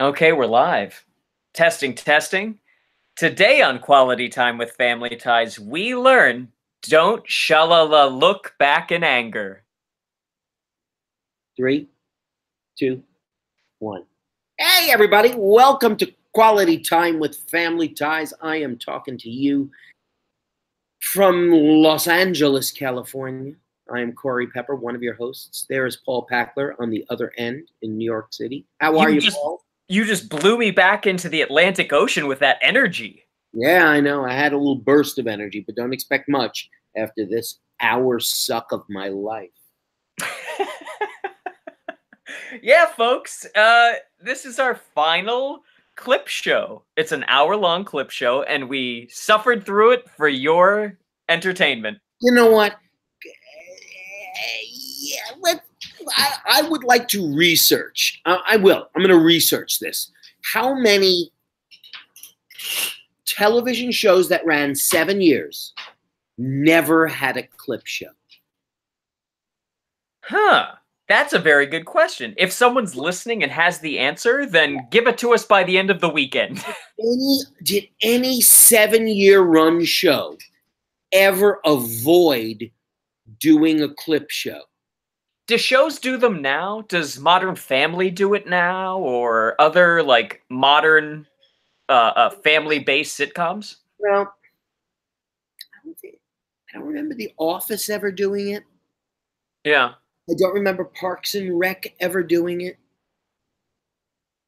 Okay, we're live. Testing, testing. Today on Quality Time with Family Ties, we learn don't shalala look back in anger. 3, 2, 1. Hey, everybody. Welcome to Quality Time with Family Ties. I am talking to you from Los Angeles, California. I am Corey Pepper, one of your hosts. There is Paul Packler on the other end in New York City. How are you, Paul? You just blew me back into the Atlantic Ocean with that energy. Yeah, I know. I had a little burst of energy, but don't expect much after this hour suck of my life. Yeah, folks. This is our final clip show. It's an hour-long clip show, and we suffered through it for your entertainment. You know what? Yeah, I would like to research. I will. I'm going to research this. How many television shows that ran 7 years never had a clip show? Huh. That's a very good question. If someone's listening and has the answer, then give it to us by the end of the weekend. Did any 7-year run show ever avoid doing a clip show? Do shows do them now? Does Modern Family do it now, or other like modern family-based sitcoms? Well, I don't remember The Office ever doing it. Yeah. I don't remember Parks and Rec ever doing it.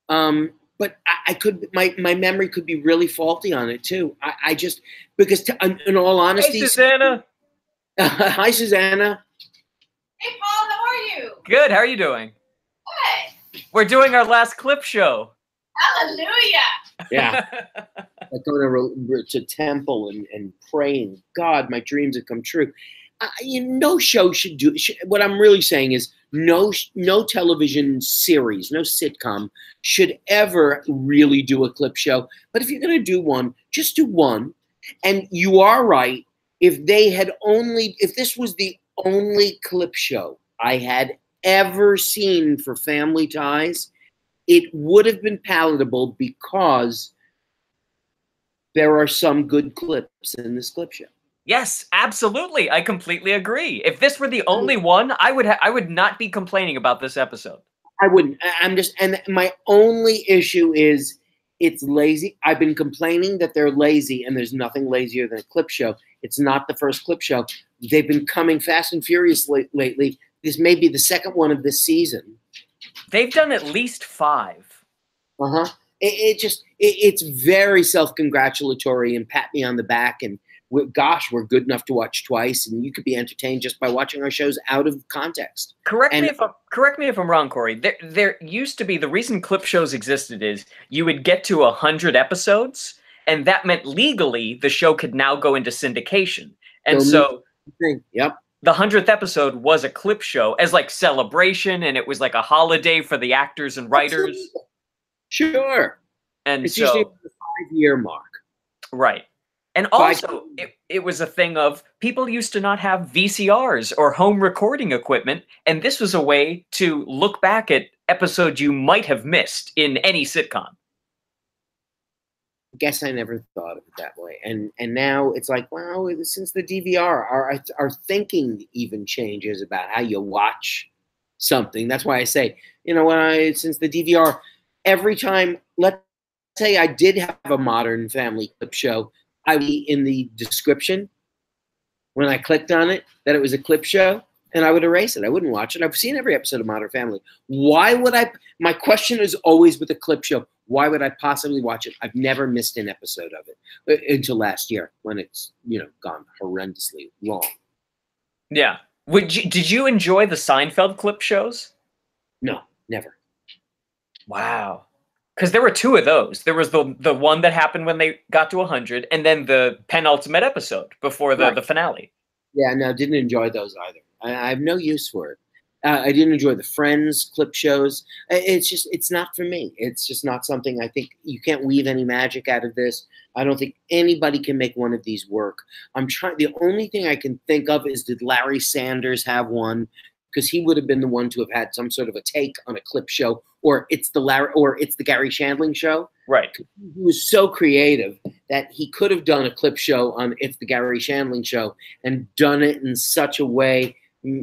But I could, my memory could be really faulty on it too. I just, because in all honesty. Hey, Susanna. Hi, Susanna. Hey, Paul, how are you? Good. How are you doing? Good. We're doing our last clip show. Hallelujah. Yeah. Like going to temple and praying. God, my dreams have come true. No show should do. What I'm really saying is no television series, no sitcom should ever really do a clip show. But if you're going to do one, just do one. And you are right. If this was the only clip show I had ever seen for Family Ties, it would have been palatable because there are some good clips in this clip show. Yes, absolutely. I completely agree. If this were the only one, I would not be complaining about this episode. I wouldn't. And my only issue is it's lazy. I've been complaining that they're lazy, and there's nothing lazier than a clip show. It's not the first clip show. They've been coming fast and furious lately. This may be the second one of this season. They've done at least 5. Uh-huh. It's very self-congratulatory and pat me on the back and gosh, we're good enough to watch twice, and you could be entertained just by watching our shows out of context. Correct me if I'm wrong, Corey. There used to be, the reason clip shows existed is you would get to 100 episodes, and that meant legally the show could now go into syndication. And so yep. The 100th episode was a clip show as like celebration, and it was like a holiday for the actors and writers. Sure. And it's so usually the 5-year mark. Right. And also, it was a thing of people used to not have VCRs or home recording equipment, and this was a way to look back at episodes you might have missed in any sitcom. I guess I never thought of it that way. And now it's like, wow, since the DVR, our thinking even changes about how you watch something. That's why I say, you know, since the DVR, every time, let's say I did have a Modern Family clip show, I would be in the description when I clicked on it that it was a clip show, and I would erase it. I wouldn't watch it. I've seen every episode of Modern Family. Why would I? My question is always with a clip show, why would I possibly watch it? I've never missed an episode of it until last year when it's, gone horrendously wrong. Yeah. Did you enjoy the Seinfeld clip shows? No, never. Wow. Because there were 2 of those. There was the one that happened when they got to 100, and then the penultimate episode before the finale. Yeah, no, didn't enjoy those either. I have no use for it. I didn't enjoy the Friends clip shows. It's not for me. It's just not something. I think you can't weave any magic out of this. I don't think anybody can make one of these work. The only thing I can think of is, did Larry Sanders have one? because he would have been the one to have had some sort of a take on a clip show, or it's the Gary Shandling show. Right. He was so creative that he could have done a clip show on It's the Gary Shandling Show and done it in such a way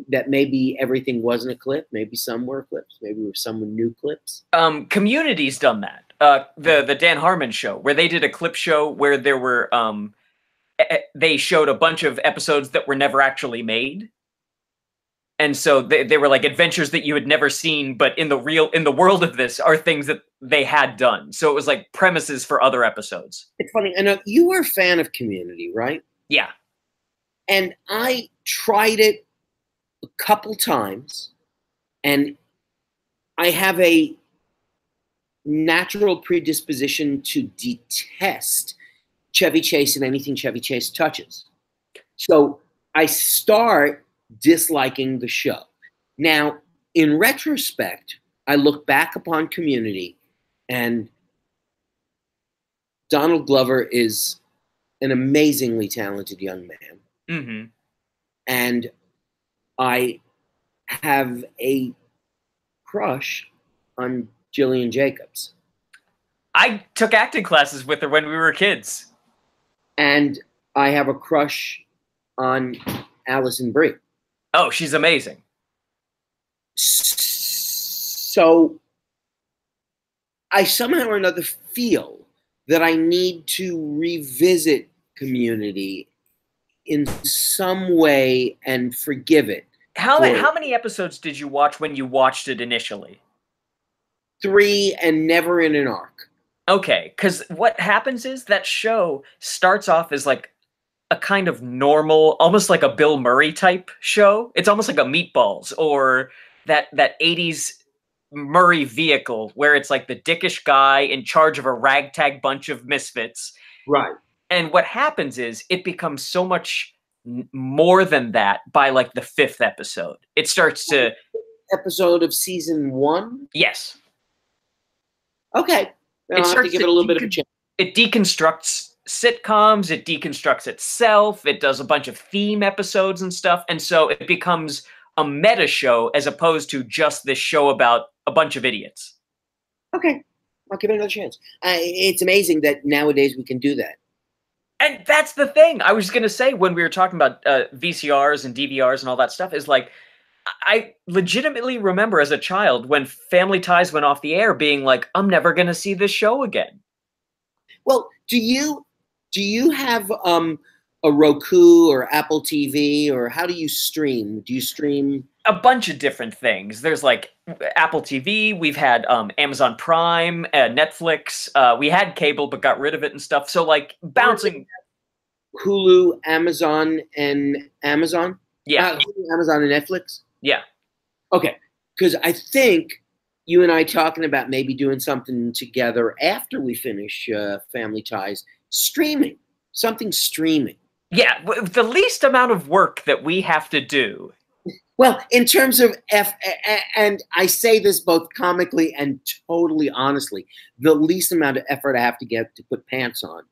that maybe everything wasn't a clip, maybe some were clips, maybe some were new clips. Community's done that. The Dan Harmon show, where they did a clip show where there were they showed a bunch of episodes that were never actually made. And so they were like adventures that you had never seen, but in the world of this are things that they had done. So it was like premises for other episodes. It's funny. I know you were a fan of Community, right? Yeah. And I tried it a couple times, and I have a natural predisposition to detest Chevy Chase and anything Chevy Chase touches. So I start disliking the show. Now, in retrospect, I look back upon Community, and Donald Glover is an amazingly talented young man. Mm-hmm. And I have a crush on Jillian Jacobs. I took acting classes with her when we were kids. And I have a crush on Alison Brie. Oh, she's amazing. So I somehow or another feel that I need to revisit Community in some way and forgive it. How many episodes did you watch when you watched it initially? 3, and never in an arc. Okay, because what happens is that show starts off as like a kind of normal, almost like a Bill Murray type show. It's almost like a Meatballs or that 80s Murray vehicle where it's like the dickish guy in charge of a ragtag bunch of misfits. Right. And what happens is it becomes so much more than that by like the 5th episode. It starts to... Episode of season 1? Yes. Okay. I'll have to give it a little bit of a chance. It deconstructs sitcoms, it deconstructs itself, it does a bunch of theme episodes and stuff, and so it becomes a meta show as opposed to just this show about a bunch of idiots. Okay. I'll give it another chance. It's amazing that nowadays we can do that. And that's the thing. I was going to say when we were talking about VCRs and DVRs and all that stuff is like, I legitimately remember as a child when Family Ties went off the air being like, I'm never going to see this show again. Well, do you have a Roku or Apple TV, or how do you stream? Do you stream? A bunch of different things. There's like Apple TV. We've had Amazon Prime, Netflix. We had cable but got rid of it and stuff. So like bouncing. Hulu, Amazon, and Amazon? Yeah. Hulu, Amazon, and Netflix? Yeah. Okay. Because I think you and I talking about maybe doing something together after we finish Family Ties. Streaming. Something streaming. Yeah. The least amount of work that we have to do. Well, in terms of and I say this both comically and totally honestly, the least amount of effort I have to get to put pants on.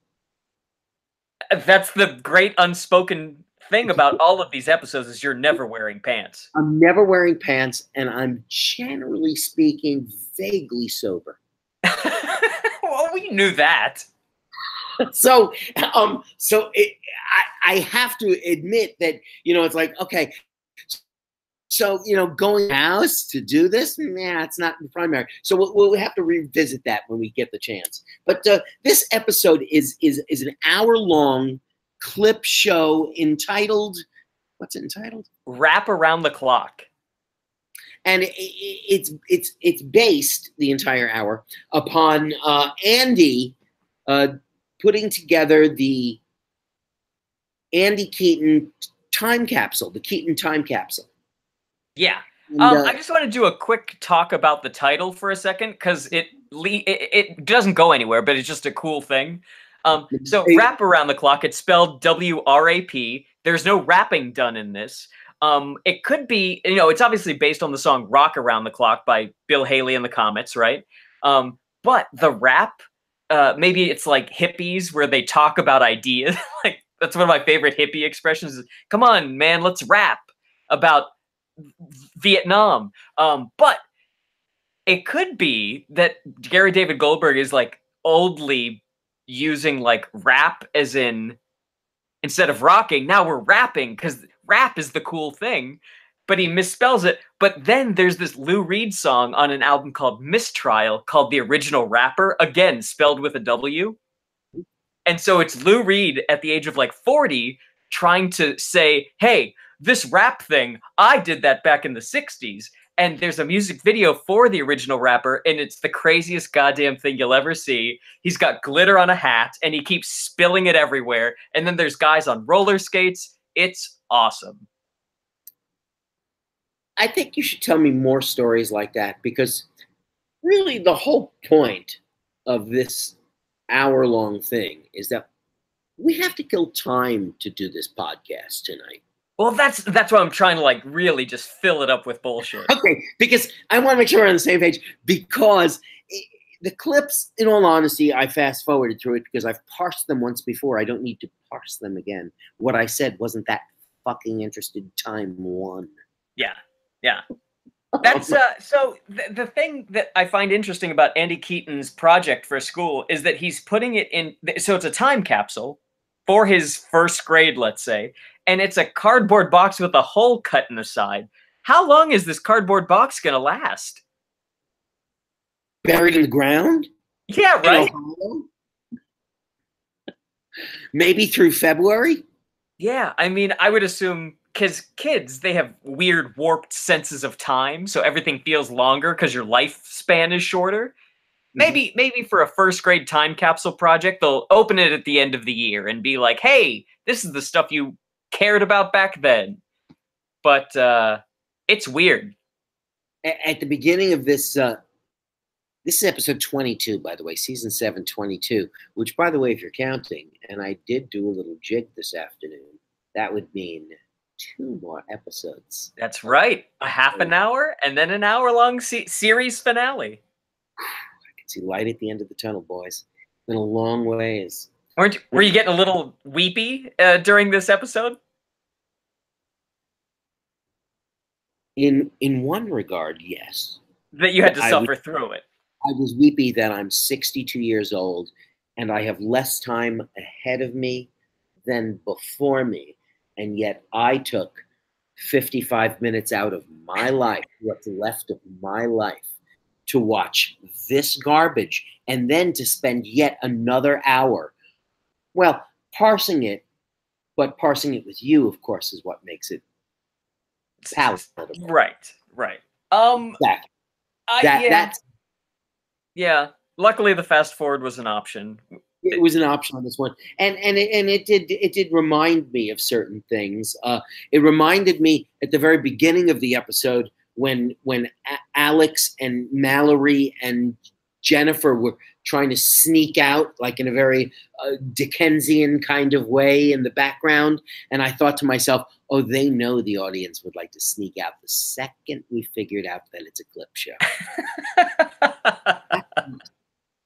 That's the great unspoken thing about all of these episodes is you're never wearing pants. I'm never wearing pants, and I'm generally speaking vaguely sober. Well, we knew that. So I have to admit that, it's like, okay, so, going house to do this, it's not the primary. So we'll have to revisit that when we get the chance. But this episode is an hour-long clip show entitled, what's it entitled? Wrap Around the Clock. And it's based, the entire hour, upon Andy putting together the Andy Keaton time capsule, the Keaton time capsule. Yeah. I just want to do a quick talk about the title for a second, because it doesn't go anywhere, but it's just a cool thing. So Wrap Around the Clock, it's spelled W-R-A-P. There's no rapping done in this. It could be, it's obviously based on the song Rock Around the Clock by Bill Haley and the Comets, right? But the rap, maybe it's like hippies where they talk about ideas. Like, that's one of my favorite hippie expressions is, come on, man, let's rap about Vietnam. But it could be that Gary David Goldberg is like oldly using like rap as in instead of rocking, now we're rapping because rap is the cool thing. But he misspells it. But then there's this Lou Reed song on an album called Mistrial called The Original Rapper, again spelled with a W. And so it's Lou Reed at the age of like 40 trying to say, hey, this rap thing, I did that back in the 60s. And there's a music video for The Original Rapper, and it's the craziest goddamn thing you'll ever see. He's got glitter on a hat, and he keeps spilling it everywhere. And then there's guys on roller skates. It's awesome. I think you should tell me more stories like that, because really the whole point of this hour-long thing is that we have to kill time to do this podcast tonight. Well, that's why I'm trying to like really just fill it up with bullshit. Okay, because I want to make sure we're on the same page, because the clips, in all honesty, I fast-forwarded through it because I've parsed them once before. I don't need to parse them again. What I said wasn't that fucking interested time one. Yeah. Yeah. That's so the thing that I find interesting about Andy Keaton's project for school is that he's putting it in, so it's a time capsule for his first grade, let's say, and it's a cardboard box with a hole cut in the side. How long is this cardboard box gonna last? Buried in the ground? Yeah, right. Maybe through February? Yeah, I mean, I would assume because kids, they have weird warped senses of time, so everything feels longer because your lifespan is shorter. Maybe for a first grade time capsule project, they'll open it at the end of the year and be like, hey, this is the stuff you cared about back then. But it's weird. At the beginning of this, this is episode 22, by the way, season 7, 22, which, by the way, if you're counting, and I did do a little jig this afternoon, that would mean 2 more episodes. That's right. A half an hour and then an hour-long series finale. I can see light at the end of the tunnel, boys. Been a long ways. Were you getting a little weepy during this episode? In one regard, yes. That you had to suffer through it. I was weepy that I'm 62 years old and I have less time ahead of me than before me. And yet I took 55 minutes out of my life, what's left of my life, to watch this garbage and then to spend yet another hour, well, parsing it, but parsing it with you, of course, is what makes it palatable. Right. Yeah. Luckily, the fast forward was an option. It was an option on this one, and it did remind me of certain things. It reminded me at the very beginning of the episode when Alex and Mallory and Jennifer were trying to sneak out, like in a very Dickensian kind of way in the background, and I thought to myself, oh, they know the audience would like to sneak out the second we figured out that it's a clip show.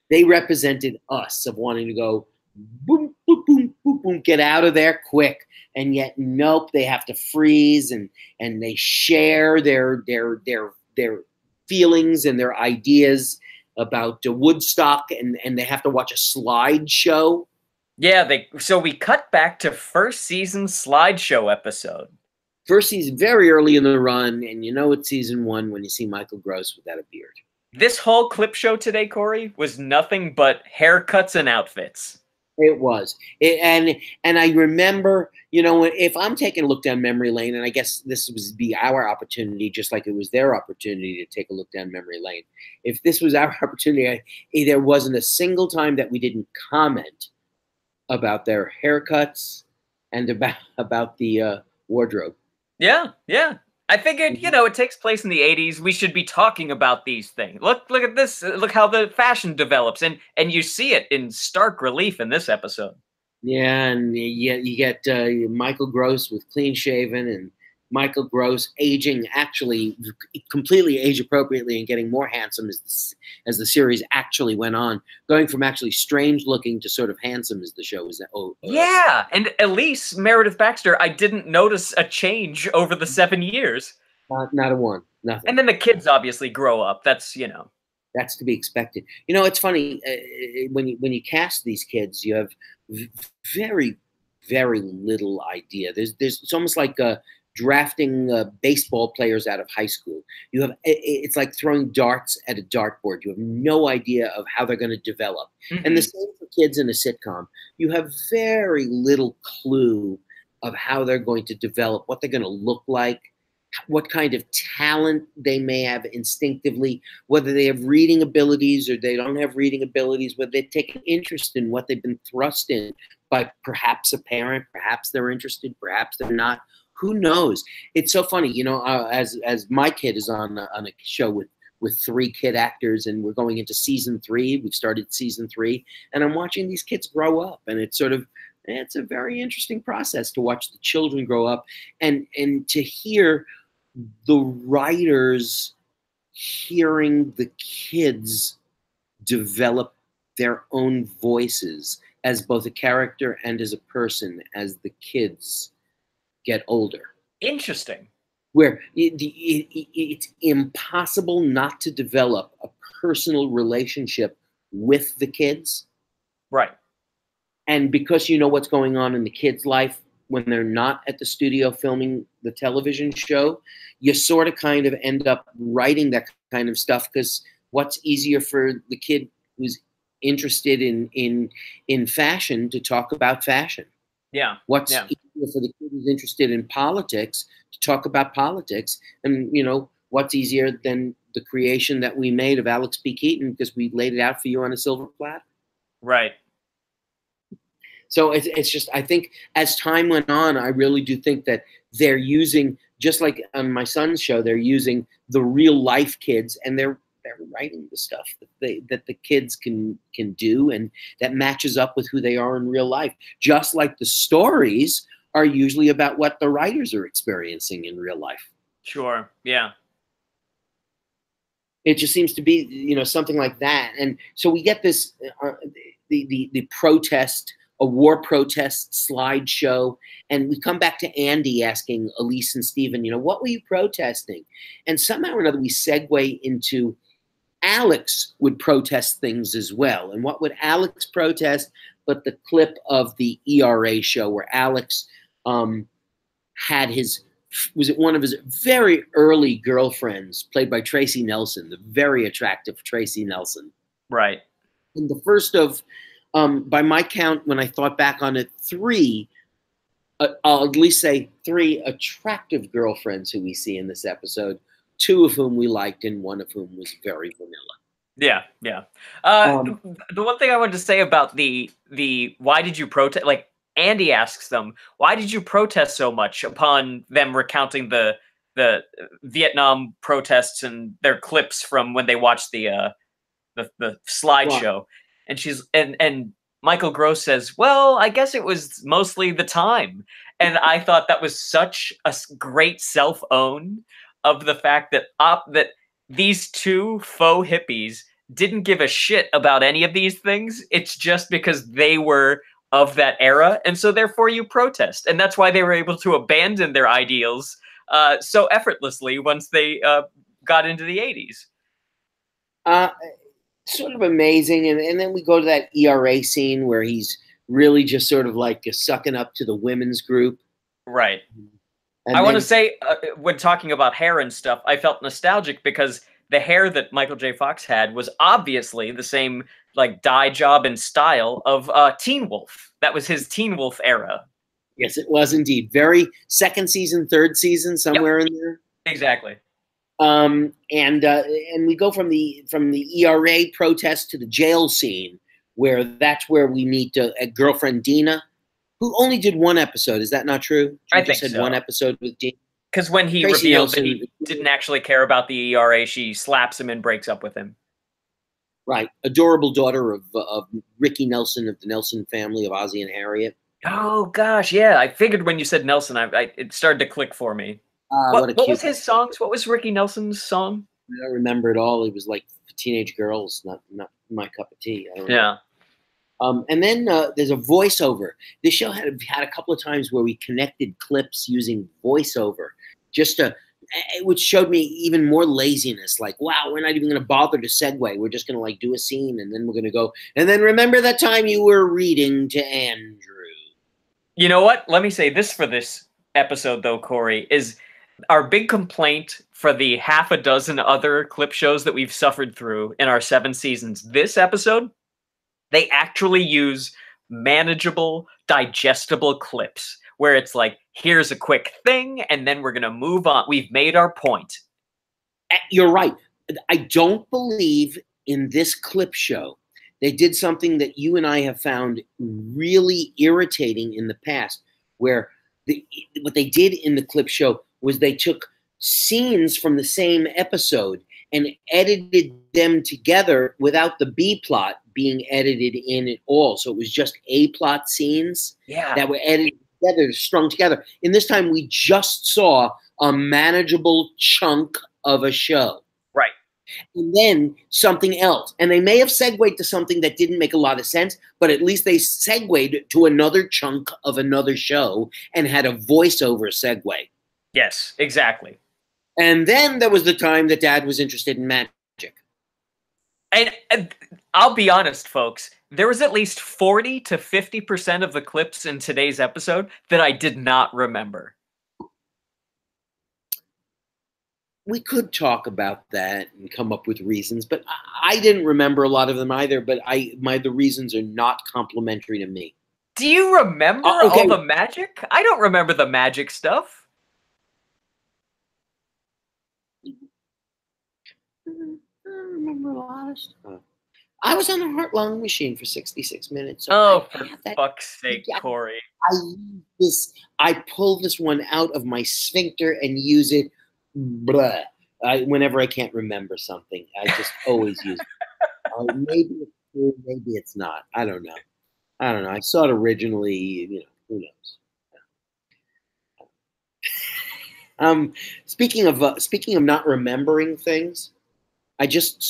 They represented us of wanting to go boom, boom, boom, boom, boom, get out of there quick. And yet, nope, they have to freeze and they share their feelings and their ideas about Woodstock, and they have to watch a slideshow. Yeah, so we cut back to first season slideshow episode. First season, very early in the run, and you know it's season 1 when you see Michael Gross without a beard. This whole clip show today, Corey, was nothing but haircuts and outfits. It was. And I remember, you know, if I'm taking a look down memory lane, and I guess this would be our opportunity, just like it was their opportunity to take a look down memory lane. If this was our opportunity, there wasn't a single time that we didn't comment about their haircuts and about the wardrobe. Yeah. I figured, you know, it takes place in the 80s. We should be talking about these things. Look at this. Look how the fashion develops. And you see it in stark relief in this episode. Yeah, and you get Michael Gross with clean shaven, and Michael Gross aging actually completely age appropriately and getting more handsome as the series actually went on, going from actually strange looking to sort of handsome as the show was. Yeah, and Elise Meredith Baxter, I didn't notice a change over the 7 years. Not a one. Nothing. And then the kids obviously grow up. That's, you know. That's to be expected. You know, it's funny when you cast these kids, you have very, very little idea. There's it's almost like drafting baseball players out of high school. You have it's like throwing darts at a dartboard. You have no idea of how they're going to develop. Mm-hmm. And the same for kids in a sitcom. You have very little clue of how they're going to develop, what they're going to look like, what kind of talent they may have instinctively, whether they have reading abilities or they don't have reading abilities, whether they take an interest in what they've been thrust in by perhaps a parent, perhaps they're interested, perhaps they're not. Who knows? It's so funny, you know. As my kid is on a show with 3 kid actors, and we're going into season 3. We've started season 3, and I'm watching these kids grow up, and it's sort of it's a very interesting process to watch the children grow up and to hear the writers hearing the kids develop their own voices as both a character and as a person as the kids get older. Interesting. Where it's impossible not to develop a personal relationship with the kids. Right. And because you know what's going on in the kids' life when they're not at the studio filming the television show, you sort of kind of end up writing that kind of stuff, because what's easier for the kid who's interested in fashion to talk about fashion? Yeah. What's easier for the kid who's interested in politics to talk about politics? And, you know, what's easier than the creation that we made of Alex P. Keaton because we laid it out for you on a silver platter? Right. So it's just, I think as time went on, I really do think that they're using, just like on my son's show, they're using the real life kids, and they're writing the stuff that the kids can do, and that matches up with who they are in real life. Just like the stories are usually about what the writers are experiencing in real life. Sure. Yeah. It just seems to be, you know, something like that. And so we get this, the protest, a war protest slideshow, and we come back to Andy asking Elise and Steven, you know, what were you protesting? And somehow or another we segue into Alex would protest things as well. And what would Alex protest but the clip of the ERA show where Alex had was it one of his very early girlfriends, played by Tracy Nelson, the very attractive Tracy Nelson. Right. And the first of, by my count, when I thought back on it, 3, I'll at least say 3 attractive girlfriends who we see in this episode, 2 of whom we liked and 1 of whom was very vanilla. Yeah, yeah. The one thing I wanted to say about the why did you protest, like Andy asks them, why did you protest so much upon them recounting the Vietnam protests and their clips from when they watched the slideshow. And she's and Michael Gross says, well, I guess it was mostly the time. And I thought that was such a great self-own of the fact that that these 2 faux hippies didn't give a shit about any of these things. It's just because they were of that era, and so therefore you protest. And that's why they were able to abandon their ideals so effortlessly once they got into the 80s. Sort of amazing. And then we go to that ERA scene where he's really just sort of like sucking up to the women's group. Right. And I want to say, when talking about hair and stuff, I felt nostalgic because the hair that Michael J. Fox had was obviously the same like dye job and style of Teen Wolf. That was his Teen Wolf era. Yes, it was indeed. Very second season, third season, somewhere in there. Exactly. And we go from the ERA protest to the jail scene, where that's where we meet a girlfriend, Dina, who only did 1 episode. Is that not true? I think so. 1 episode with Dina. Because when he Tracy revealed Nelson, that he didn't actually care about the ERA, she slaps him and breaks up with him. Right. Adorable daughter of Ricky Nelson of the Nelson family of Ozzie and Harriet. Oh, gosh, yeah. I figured when you said Nelson, it started to click for me. What was his songs? What was Ricky Nelson's song? I don't remember it all. It was like teenage girls, not my cup of tea. I don't know. And then there's a voiceover. This show had a couple of times where we connected clips using voiceover, just to which showed me even more laziness. Like, wow, we're not even going to bother to segue. We're just going to like do a scene, and then we're going to go. And then remember that time you were reading to Andrew. You know what? Let me say this for this episode, though, Corey, is our big complaint for the half a dozen other clip shows that we've suffered through in our 7 seasons. This episode, they actually use manageable, digestible clips where it's like, here's a quick thing, and then we're going to move on. We've made our point. You're right. I don't believe in this clip show they did something that you and I have found really irritating in the past, where what they did in the clip show was they took scenes from the same episode and edited them together without the B plot being edited in at all. So it was just A plot scenes that were edited together, strung together. And this time we just saw a manageable chunk of a show. Right. And then something else. And they may have segued to something that didn't make a lot of sense, but at least they segued to another chunk of another show and had a voiceover segue. Yes, exactly. And then there was the time that Dad was interested in magic. And I'll be honest, folks, there was at least 40 to 50% of the clips in today's episode that I did not remember. We could talk about that and come up with reasons, but I didn't remember a lot of them either, but the reasons are not complimentary to me. Do you remember all the magic? I don't remember the magic stuff. I remember a lot of stuff. I was on a heart-lung machine for 66 minutes. So for fuck's sake, Corey. I pull this one out of my sphincter and use it whenever I can't remember something. I just always use it. Maybe it's true, maybe it's not. I don't know. I saw it originally, who knows. Speaking of not remembering things, I just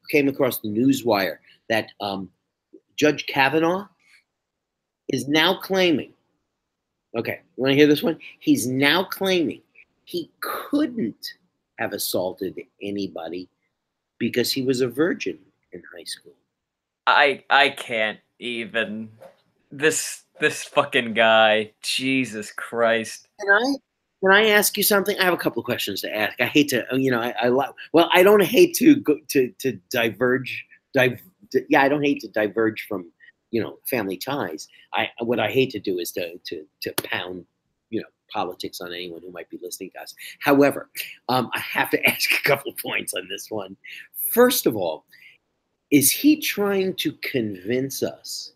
came across the newswire that Judge Kavanaugh is now claiming. Okay, you want to hear this one? He's now claiming he couldn't have assaulted anybody because he was a virgin in high school. I can't even. This fucking guy. Jesus Christ. Can I ask you something? I have a couple of questions to ask. I hate to, I don't hate to go to diverge. I don't hate to diverge from, family ties. What I hate to do is to pound, politics on anyone who might be listening to us. However, I have to ask a couple of points on this one. First of all, is he trying to convince us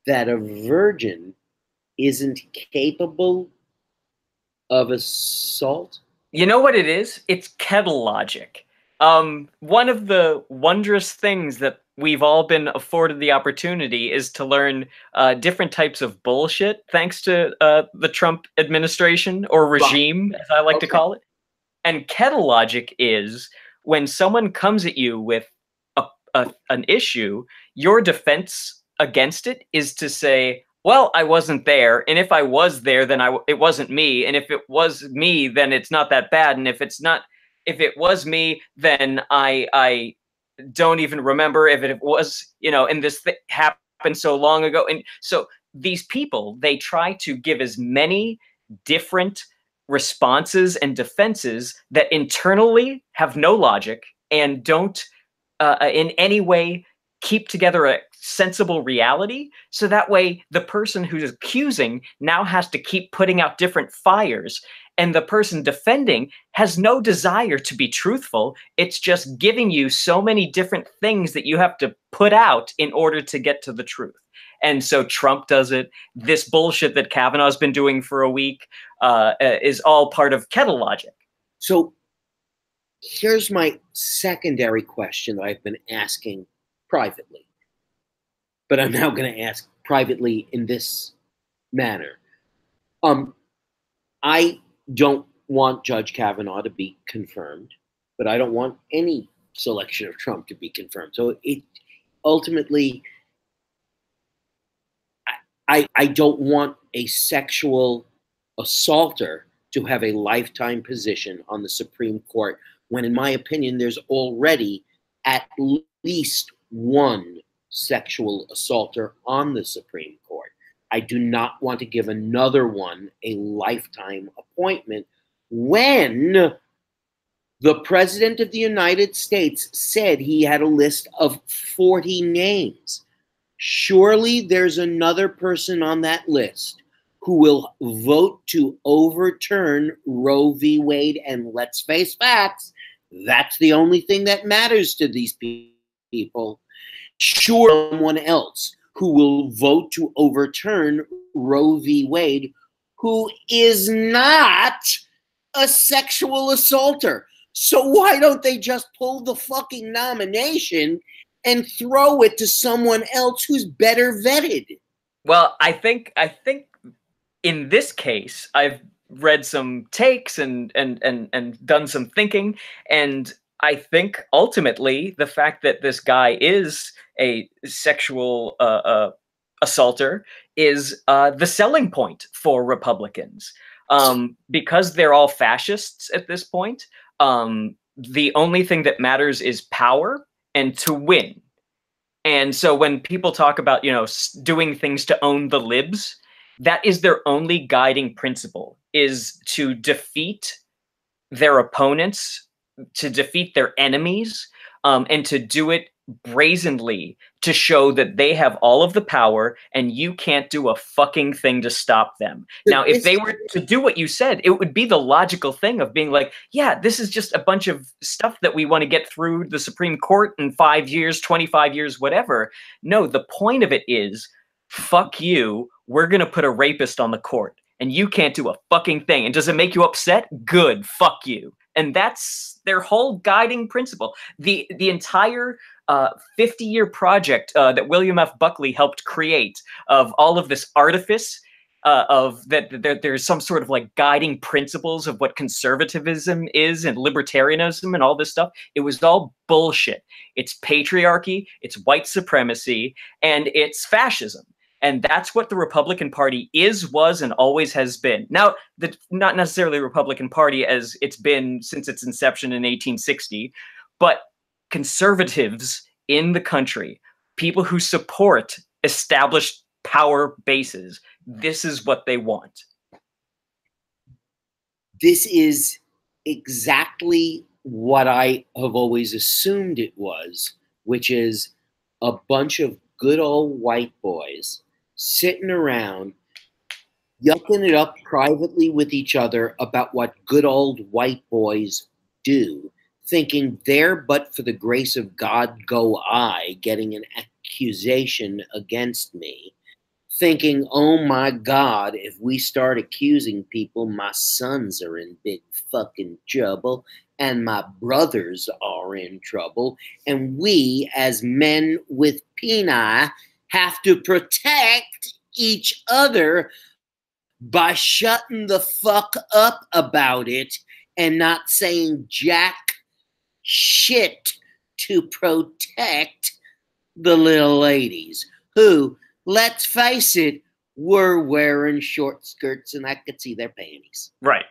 that a virgin isn't capable of assault? You know what it is? It's kettle logic. One of the wondrous things that we've all been afforded the opportunity is to learn different types of bullshit thanks to the Trump administration, or regime, as I like to call it. And kettle logic is when someone comes at you with an issue, your defense against it is to say, well, I wasn't there, and if I was there, then it wasn't me, and if it was me, then it's not that bad, and if it was me, then I don't even remember if it was, and this happened so long ago. And so these people, they try to give as many different responses and defenses that internally have no logic and don't in any way keep together a sensible reality. So that way the person who's accusing now has to keep putting out different fires, and the person defending has no desire to be truthful. It's just giving you so many different things that you have to put out in order to get to the truth. And so Trump does it. This bullshit that Kavanaugh's been doing for a week is all part of kettle logic. So here's my secondary question that I've been asking privately, but I'm now going to ask privately in this manner. I don't want Judge Kavanaugh to be confirmed, but I don't want any selection of Trump to be confirmed. So it ultimately, I don't want a sexual assaulter to have a lifetime position on the Supreme Court when, in my opinion, there's already at least one sexual assaulter on the Supreme Court. I do not want to give another one a lifetime appointment when the President of the United States said he had a list of 40 names. Surely there's another person on that list who will vote to overturn Roe v. Wade. And let's face facts, that's the only thing that matters to these people. Sure, someone else who will vote to overturn Roe v. Wade, who is not a sexual assaulter. So why don't they just pull the fucking nomination and throw it to someone else who's better vetted? Well, I think in this case, I've read some takes and done some thinking, and I think ultimately the fact that this guy is a sexual assaulter is the selling point for Republicans, because they're all fascists at this point. The only thing that matters is power and to win. And so when people talk about, doing things to own the libs, that is their only guiding principle, is to defeat their opponents, to defeat their enemies, and to do it brazenly, to show that they have all of the power and you can't do a fucking thing to stop them. Now, if they were to do what you said, it would be the logical thing of being like, yeah, this is just a bunch of stuff that we want to get through the Supreme Court in 5 years, 25 years, whatever. No, the point of it is, fuck you, we're going to put a rapist on the court and you can't do a fucking thing. And does it make you upset? Good, fuck you. And that's their whole guiding principle. The entire 50-year project that William F. Buckley helped create, of all of this artifice, of that there's some sort of like guiding principles of what conservatism is and libertarianism and all this stuff. It was all bullshit. It's patriarchy, it's white supremacy, and it's fascism. And that's what the Republican Party is, was, and always has been. Now, not necessarily the Republican Party as it's been since its inception in 1860, but conservatives in the country, people who support established power bases, this is what they want. This is exactly what I have always assumed it was, which is a bunch of good old white boys sitting around yucking it up privately with each other about what good old white boys do, thinking there but for the grace of God go I, getting an accusation against me, thinking, oh my God, if we start accusing people, my sons are in big fucking trouble and my brothers are in trouble, and we as men with peni have to protect each other by shutting the fuck up about it and not saying jack shit to protect the little ladies who, let's face it, were wearing short skirts and I could see their panties. Right,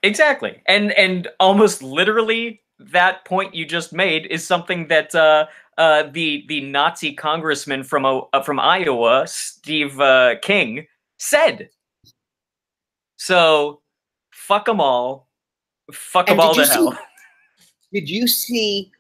exactly. And almost literally that point you just made is something that the Nazi congressman from Iowa, Steve King, said. So fuck them all. Fuck them all to hell. Did you see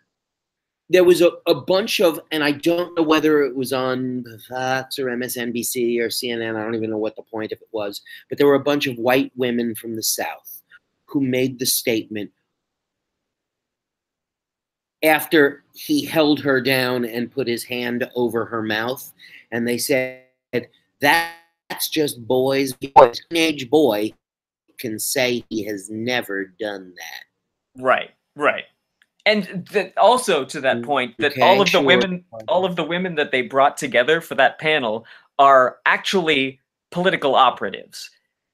there was a bunch of, and I don't know whether it was on Fox or MSNBC or CNN, I don't even know what the point of it was, but there were a bunch of white women from the South who made the statement after he held her down and put his hand over her mouth, and they said, that's just boys. A teenage boy can say he has never done that. Right. And also to that point, that all of the women that they brought together for that panel are actually political operatives.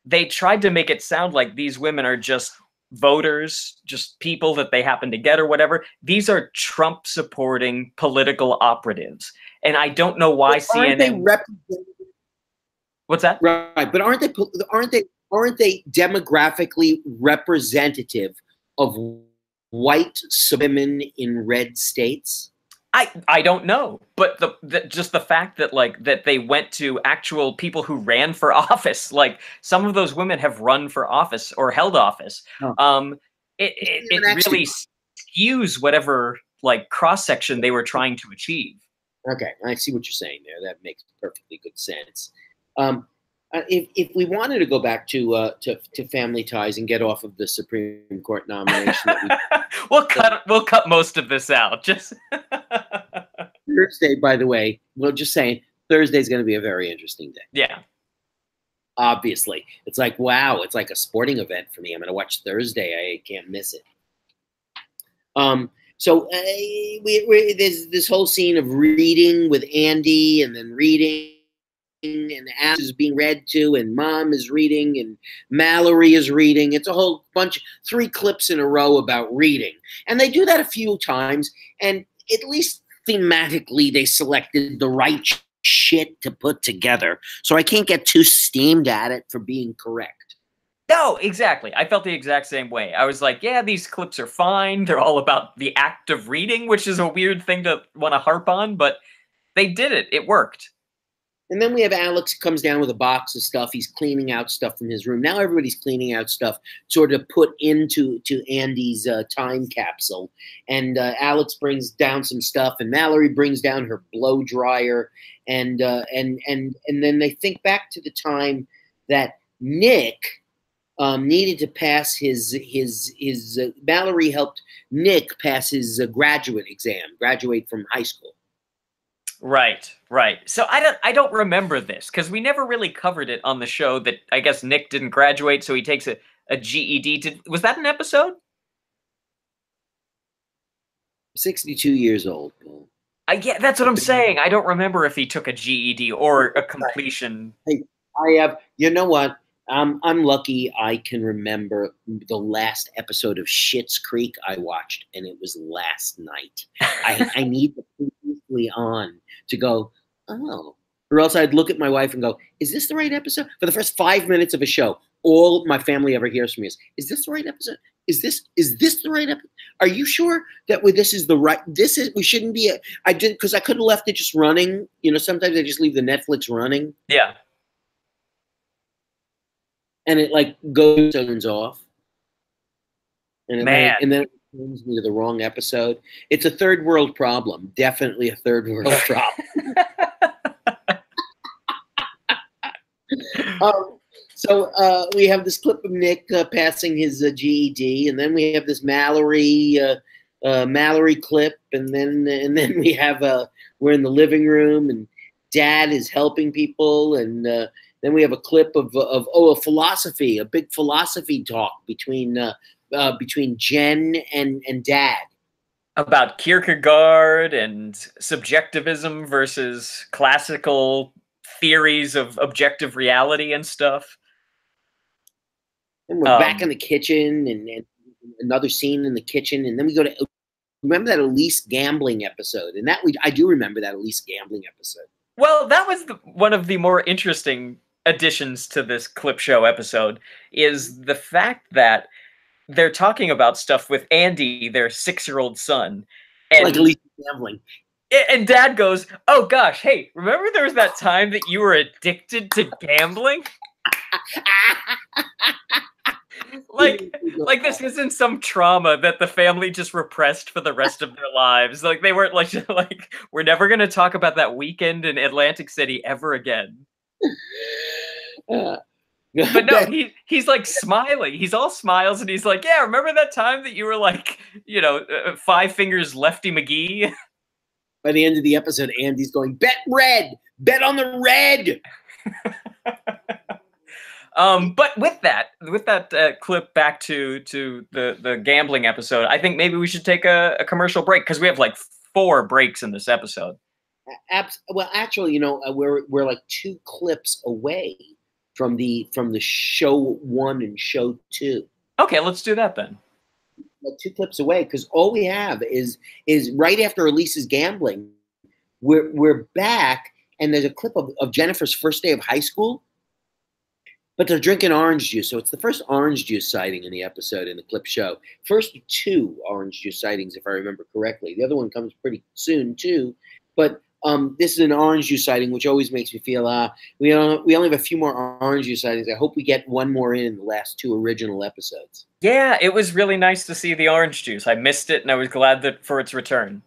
They tried to make it sound like these women are just voters, just people that they happen to get or whatever. These are Trump-supporting political operatives. And I don't know why CNN... Aren't they represented? What's that? Right, but aren't they aren't they demographically representative of white women in red states? I don't know, but just the fact that that they went to actual people who ran for office, like some of those women have run for office or held office. Oh. It really skews whatever cross section they were trying to achieve. Okay, I see what you're saying there. That makes perfectly good sense. If we wanted to go back to Family Ties and get off of the Supreme Court nomination, we'll cut most of this out. Just Thursday, by the way, well, just saying, Thursday's going to be a very interesting day. Yeah. Obviously, it's like, wow, it's like a sporting event for me. I'm going to watch Thursday. I can't miss it. So there's this whole scene of reading with Andy, and then reading, and Alex is being read to, and Mom is reading, and Mallory is reading. It's a whole bunch, 3 clips in a row about reading. And they do that a few times, and at least thematically they selected the right shit to put together. So I can't get too steamed at it for being correct. No, exactly. I felt the exact same way. I was like, yeah, these clips are fine. They're all about the act of reading, which is a weird thing to want to harp on, but they did it. It worked. And then we have Alex comes down with a box of stuff. He's cleaning out stuff from his room. Now everybody's cleaning out stuff sort of put into Andy's time capsule. And Alex brings down some stuff, and Mallory brings down her blow dryer. And then they think back to the time that Nick needed to pass his Mallory helped Nick pass his graduate from high school. Right. So I don't remember this because we never really covered it on the show. That I guess Nick didn't graduate, so he takes a GED. Was that an episode? 62 years old. Yeah, that's what I'm saying. I don't remember if he took a GED or a completion. Hey, I have. You know what? I'm lucky I can remember the last episode of Schitt's Creek I watched, and it was last night. I need to put previously on to go, oh. Or else I'd look at my wife and go, is this the right episode? For the first 5 minutes of a show, all my family ever hears from me is this the right episode? Is this the right episode? Are you sure that this is the right, we shouldn't be, because I could have left it just running. You know, sometimes I just leave the Netflix running. Yeah. And it turns off. And then it turns me to the wrong episode. It's a third world problem. Definitely a third world problem. So we have this clip of Nick passing his GED, and then we have this Mallory clip, and then we have we're in the living room, and Dad is helping people, and then we have a clip of a big philosophy talk between Jen and Dad about Kierkegaard and subjectivism versus classical theories of objective reality and stuff. And we're back in the kitchen, and another scene in the kitchen, and then we go to remember that Elise gambling episode, and I do remember that Elise gambling episode. Well, that was one of the more interesting additions to this clip show episode is the fact that they're talking about stuff with Andy, their 6-year-old son, and like Elise gambling. And Dad goes, "Oh gosh, hey, remember there was that time that you were addicted to gambling?" like this isn't some trauma that the family just repressed for the rest of their lives. Like they weren't like we're never going to talk about that weekend in Atlantic City ever again. But no, he's like smiling. He's all smiles, and he's like, "Yeah, remember that time that you were like, 5 fingers Lefty McGee?" By the end of the episode, Andy's going, "Bet red, bet on the red." But with that clip back to the gambling episode, I think maybe we should take a commercial break because we have like 4 breaks in this episode. Well, actually, we're like 2 clips away from the show 1 and show 2. Okay, let's do that then. Like 2 clips away, because all we have is right after Elise's gambling, we're back, and there's a clip of Jennifer's first day of high school, But they're drinking orange juice, so it's the first orange juice sighting in the episode in the clip show. First 2 orange juice sightings, if I remember correctly. The other one comes pretty soon too, but this is an orange juice sighting, which always makes me feel we only have a few more orange juice sightings. I hope we get one more in the last 2 original episodes. Yeah, it was really nice to see the orange juice. I missed it, and I was glad for its return.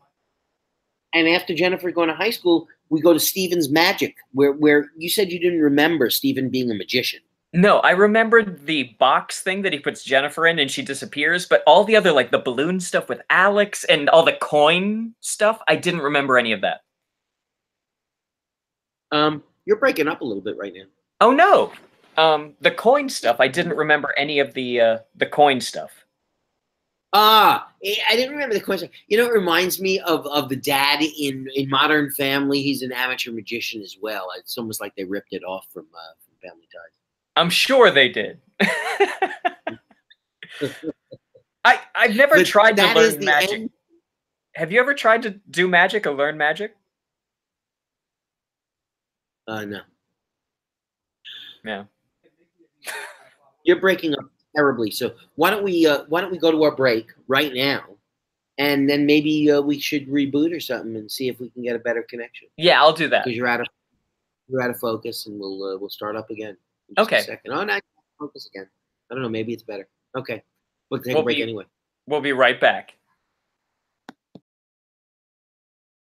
And after Jennifer going to high school, we go to Steven's magic, where you said you didn't remember Steven being a magician. No, I remembered the box thing that he puts Jennifer in and she disappears, but all the other, like the balloon stuff with Alex and all the coin stuff, I didn't remember any of that. You're breaking up a little bit right now. Oh no! The coin stuff, I didn't remember any of the coin stuff. I didn't remember the question. You know, it reminds me of the dad in Modern Family. He's an amateur magician as well. It's almost like they ripped it off from Family Ties. I'm sure they did. I've never tried to learn magic. End. Have you ever tried to do magic or learn magic? No. Yeah. You're breaking up terribly. So why don't we go to our break right now, and then maybe we should reboot or something and see if we can get a better connection. Yeah, I'll do that. Because you're out of focus, and we'll start up again. Okay. A second. Oh, now focus again. I don't know. Maybe it's better. Okay. We'll take a break anyway. We'll be right back.